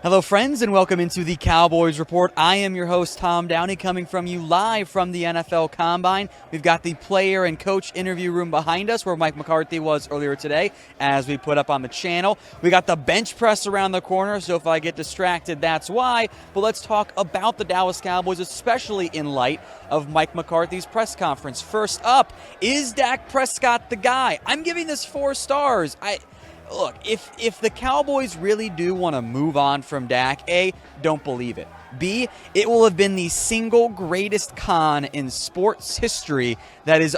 Hello, friends, and welcome into the Cowboys Report. I am your host, Tom Downey, coming from you live from the NFL Combine. We've got the player and coach interview room behind us where Mike McCarthy was earlier today, as we put up on the channel. We got the bench press around the corner, so if I get distracted, that's why. But let's talk about the Dallas Cowboys, especially in light of Mike McCarthy's press conference. First up, is Dak Prescott the guy? I'm giving this 4 stars. Look, if the Cowboys really do want to move on from Dak, A, don't believe it. B, it will have been the single greatest con in sports history that is,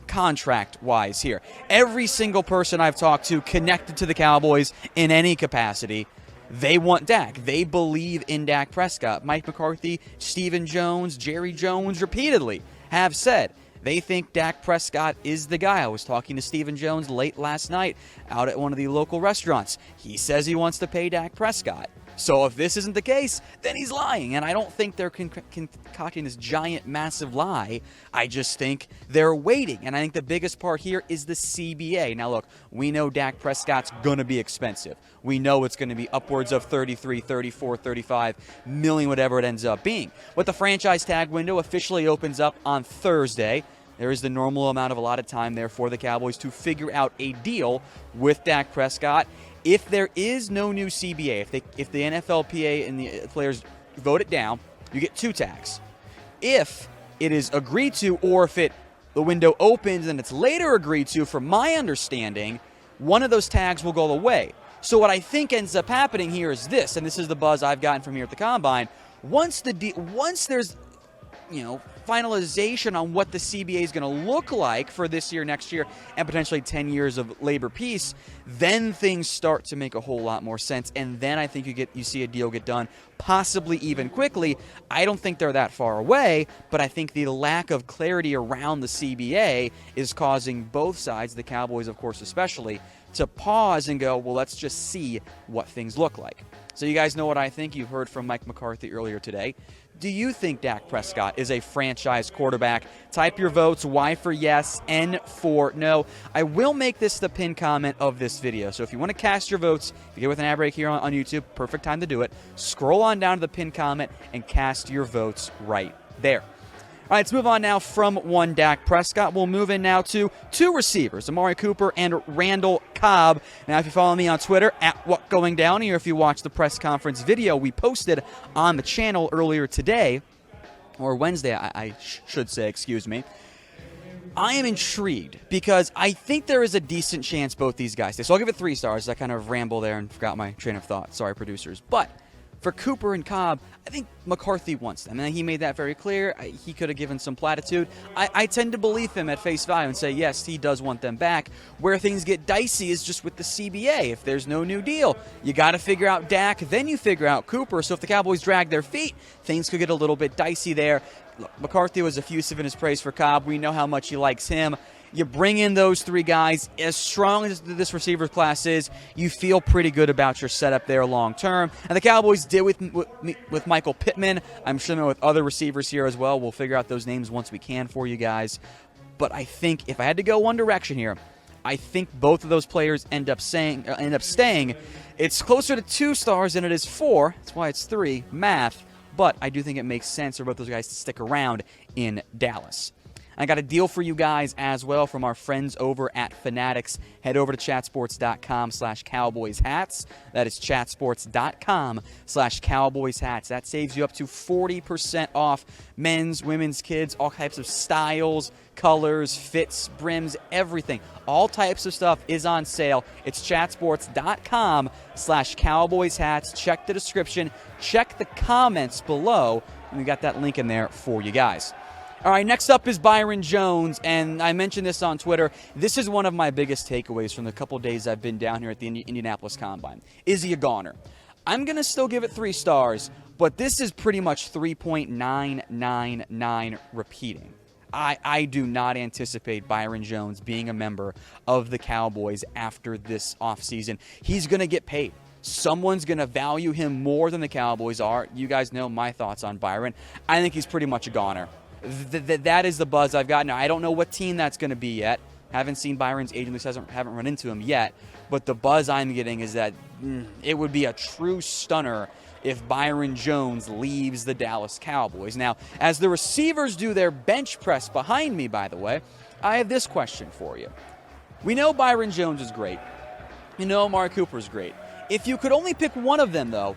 contract-wise here. Every single person I've talked to connected to the Cowboys in any capacity, they want Dak. They believe in Dak Prescott. Mike McCarthy, Stephen Jones, Jerry Jones repeatedly have said they think Dak Prescott is the guy. I was talking to Stephen Jones late last night out at one of the local restaurants. He says he wants to pay Dak Prescott. So if this isn't the case, then he's lying. And I don't think they're concocting this giant, massive lie. I just think they're waiting. And I think the biggest part here is the CBA. Now, look, we know Dak Prescott's going to be expensive. We know it's going to be upwards of 33, 34, 35 million, whatever it ends up being. But the franchise tag window officially opens up on Thursday. There is the normal amount of allotted time there for the Cowboys to figure out a deal with Dak Prescott. If there is no new CBA, if the NFLPA and the players vote it down, you get 2 tags. If it is agreed to, or if the window opens and it's later agreed to, from my understanding, one of those tags will go away. So what I think ends up happening here is this, and this is the buzz I've gotten from here at the Combine. Once there's finalization on what the CBA is going to look like for this year, next year, and potentially 10 years of labor peace, then things start to make a whole lot more sense. And then I think you see a deal get done, possibly even quickly. I don't think they're that far away, but I think the lack of clarity around the CBA is causing both sides, the Cowboys, of course, especially, to pause and go, well, let's just see what things look like. So you guys know what I think. You've heard from Mike McCarthy earlier today. Do you think Dak Prescott is a franchise quarterback? Type your votes, Y for yes, N for no. I will make this the pinned comment of this video. So if you want to cast your votes, if you get with an ad break here on YouTube, perfect time to do it. Scroll on down to the pinned comment and cast your votes right there. All right, let's move on now from one Dak Prescott. We'll move in now to 2 receivers, Amari Cooper and Randall Cobb. Now, if you follow me on Twitter, at WhatGoingDown, or if you watch the press conference video we posted on the channel earlier today, or Wednesday, I should say, excuse me, I am intrigued because I think there is a decent chance both these guys stay. So I'll give it 3 stars. I kind of ramble there and forgot my train of thought. Sorry, producers. But for Cooper and Cobb, I think McCarthy wants them, and he made that very clear. He could have given some platitude. I tend to believe him at face value and say, yes, he does want them back. Where things get dicey is just with the CBA. If there's no new deal, you got to figure out Dak, then you figure out Cooper. So if the Cowboys drag their feet, things could get a little bit dicey there. Look, McCarthy was effusive in his praise for Cobb. We know how much he likes him. You bring in those 3 guys, as strong as this receiver class is, you feel pretty good about your setup there long term. And the Cowboys did with Michael Pittman. I'm sure with other receivers here as well. We'll figure out those names once we can for you guys. But I think if I had to go one direction here, I think both of those players end up staying. It's closer to 2 stars than it is 4. That's why it's 3 math. But I do think it makes sense for both those guys to stick around in Dallas. I got a deal for you guys as well from our friends over at Fanatics. Head over to chatsports.com/CowboysHats. That is chatsports.com/CowboysHats. That saves you up to 40% off men's, women's, kids, all types of styles, colors, fits, brims, everything. All types of stuff is on sale. It's chatsports.com/CowboysHats. Check the description. Check the comments below. And we got that link in there for you guys. All right, next up is Byron Jones, and I mentioned this on Twitter. This is one of my biggest takeaways from the couple days I've been down here at the Indianapolis Combine. Is he a goner? I'm going to still give it 3 stars, but this is pretty much 3.999 repeating. I do not anticipate Byron Jones being a member of the Cowboys after this offseason. He's going to get paid. Someone's going to value him more than the Cowboys are. You guys know my thoughts on Byron. I think he's pretty much a goner. That is the buzz I've got. Now, I don't know what team that's going to be yet, Haven't seen Byron's agent, at least haven't run into him yet. But the buzz I'm getting is that it would be a true stunner if Byron Jones leaves the Dallas Cowboys. Now, as the receivers do their bench press behind me, by the way, I have this question for you. We know Byron Jones is great. You know Amari Cooper is great. If you could only pick one of them, though,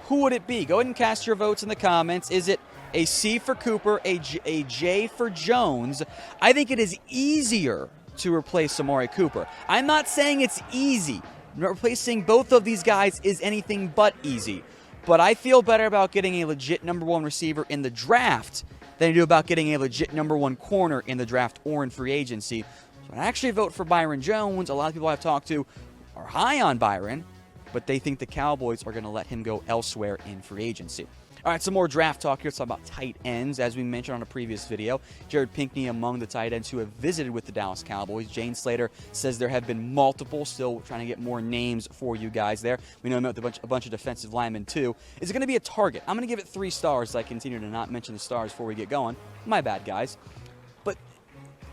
who would it be? Go ahead and cast your votes in the comments. Is it a C for Cooper, a J for Jones? I think it is easier to replace Amari Cooper. I'm not saying it's easy. Replacing both of these guys is anything but easy. But I feel better about getting a legit number one receiver in the draft than I do about getting a legit number one corner in the draft or in free agency. So I actually vote for Byron Jones. A lot of people I've talked to are high on Byron, but they think the Cowboys are going to let him go elsewhere in free agency. All right, some more draft talk here. Let's talk about tight ends. As we mentioned on a previous video, Jared Pinkney among the tight ends who have visited with the Dallas Cowboys. Jane Slater says there have been multiple, still trying to get more names for you guys there. We know about a bunch of defensive linemen too. Is it going to be a target? I'm going to give it 3 stars. I continue to not mention the stars before we get going. My bad, guys. But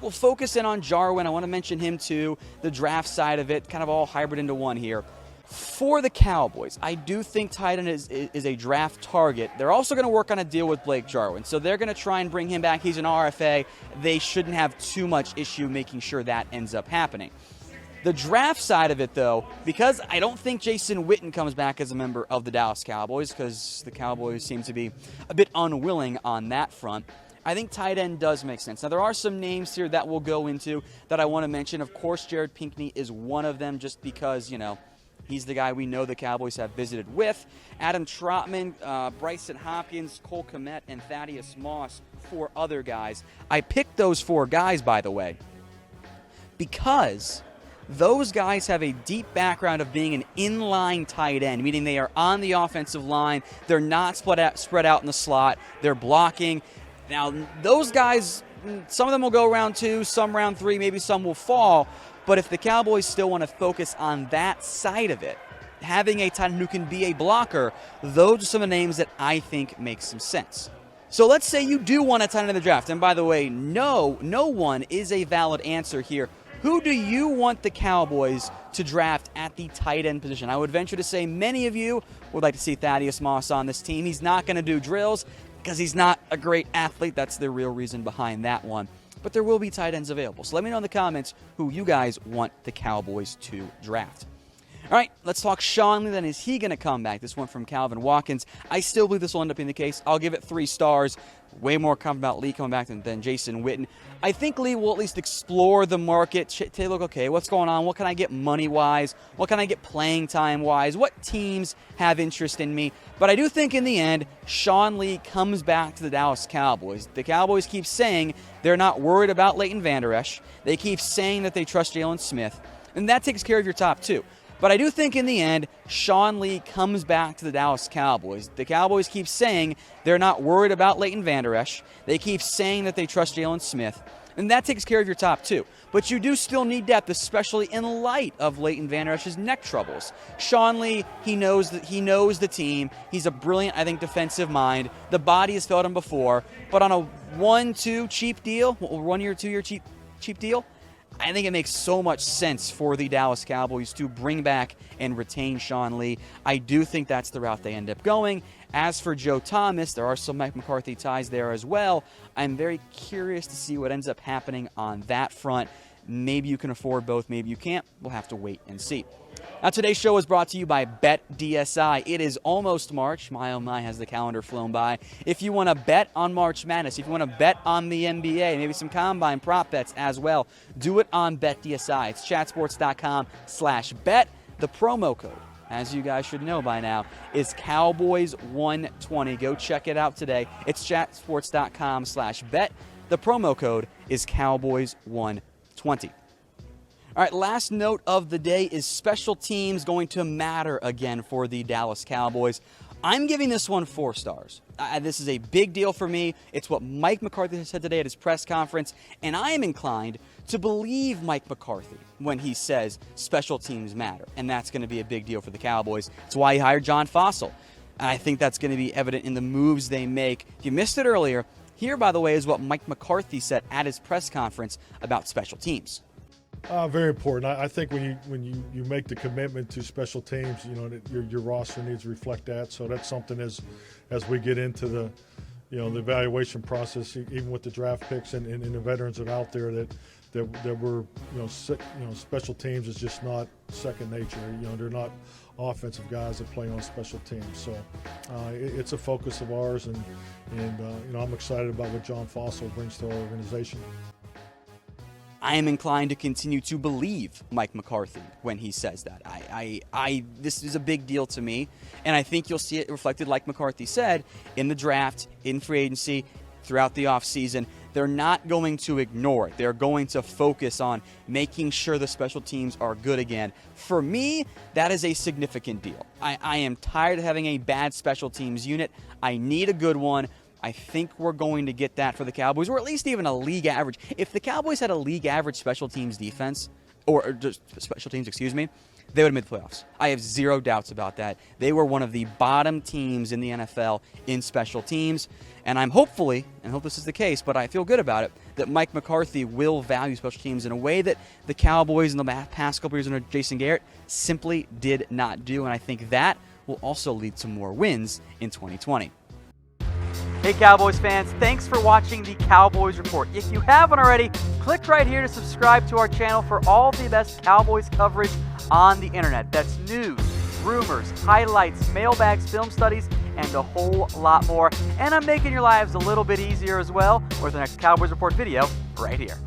we'll focus in on Jarwin. I want to mention him too. The draft side of it, kind of all hybrid into one here. For the Cowboys, I do think tight end is a draft target. They're also going to work on a deal with Blake Jarwin, so they're going to try and bring him back. He's an RFA. They shouldn't have too much issue making sure that ends up happening. The draft side of it, though, because I don't think Jason Witten comes back as a member of the Dallas Cowboys, because the Cowboys seem to be a bit unwilling on that front, I think tight end does make sense. Now, there are some names here that we'll go into that I want to mention. Of course, Jared Pinkney is one of them just because, you know, he's the guy we know the Cowboys have visited with. Adam Trotman, Bryson Hopkins, Cole Kmet, and Thaddeus Moss, 4 other guys. I picked those 4 guys, by the way, because those guys have a deep background of being an inline tight end, meaning they are on the offensive line. They're not spread out in the slot. They're blocking. Now, those guys, some of them will go round 2, some round 3, maybe some will fall. But if the Cowboys still want to focus on that side of it, having a tight end who can be a blocker, those are some of the names that I think make some sense. So let's say you do want a tight end in the draft. And by the way, no one is a valid answer here. Who do you want the Cowboys to draft at the tight end position? I would venture to say many of you would like to see Thaddeus Moss on this team. He's not going to do drills because he's not a great athlete. That's the real reason behind that one. But there will be tight ends available. So let me know in the comments who you guys want the Cowboys to draft. All right, let's talk Sean Lee. Then is he going to come back? This one from Calvin Watkins. I still believe this will end up being the case. I'll give it 3 stars. Way more confident about Lee coming back than Jason Witten. I think Lee will at least explore the market. Take a look, okay, what's going on? What can I get money-wise? What can I get playing time-wise? What teams have interest in me? But I do think in the end, Sean Lee comes back to the Dallas Cowboys. The Cowboys keep saying they're not worried about Leighton Vander Esch. They keep saying that they trust Jalen Smith. And that takes care of your top 2. But I do think in the end, Sean Lee comes back to the Dallas Cowboys. The Cowboys keep saying they're not worried about Leighton Vander Esch. They keep saying that they trust Jalen Smith. And that takes care of your top 2. But you do still need depth, especially in light of Leighton Vander Esch's neck troubles. Sean Lee, he knows the team. He's a brilliant, I think, defensive mind. The body has failed him before. But on a 1-2 cheap deal, 1 year, 2 year cheap deal, I think it makes so much sense for the Dallas Cowboys to bring back and retain Sean Lee. I do think that's the route they end up going. As for Joe Thomas, there are some Mike McCarthy ties there as well. I'm very curious to see what ends up happening on that front. Maybe you can afford both, maybe you can't. We'll have to wait and see. Now, today's show is brought to you by BetDSI. It is almost March. My, oh my, has the calendar flown by. If you want to bet on March Madness, if you want to bet on the NBA, maybe some Combine prop bets as well, do it on BetDSI. It's chatsports.com/bet. The promo code, as you guys should know by now, is Cowboys120. Go check it out today. It's chatsports.com/bet. The promo code is Cowboys120. All right, last note of the day is special teams going to matter again for the Dallas Cowboys. I'm giving this one 4 stars. This is a big deal for me. It's what Mike McCarthy said today at his press conference, and I am inclined to believe Mike McCarthy when he says special teams matter, and that's going to be a big deal for the Cowboys. It's why he hired John Fossil, and I think that's going to be evident in the moves they make. If you missed it earlier, here, by the way, is what Mike McCarthy said at his press conference about special teams. Very important. I think when you make the commitment to special teams, you know, that your roster needs to reflect that. So that's something as we get into the the evaluation process, even with the draft picks and the veterans that are out there, that we're special teams is just not second nature. You know, they're not offensive guys that play on special teams. So it's a focus of ours, and I'm excited about what John Fossil brings to our organization. I am inclined to continue to believe Mike McCarthy when he says that. This is a big deal to me, and I think you'll see it reflected, like McCarthy said, in the draft, in free agency, throughout the offseason. They're not going to ignore it. They're going to focus on making sure the special teams are good again. For me, that is a significant deal. I am tired of having a bad special teams unit. I need a good one. I think we're going to get that for the Cowboys, or at least even a league average. If the Cowboys had a league average special teams defense, or just special teams, excuse me, they would have made the playoffs. I have zero doubts about that. They were one of the bottom teams in the NFL in special teams, and I'm hopefully, and I hope this is the case, but I feel good about it, that Mike McCarthy will value special teams in a way that the Cowboys in the past couple years under Jason Garrett simply did not do, and I think that will also lead to more wins in 2020. Hey Cowboys fans, thanks for watching the Cowboys Report. If you haven't already, click right here to subscribe to our channel for all the best Cowboys coverage on the internet. That's news, rumors, highlights, mailbags, film studies, and a whole lot more. And I'm making your lives a little bit easier as well with the next Cowboys Report video right here.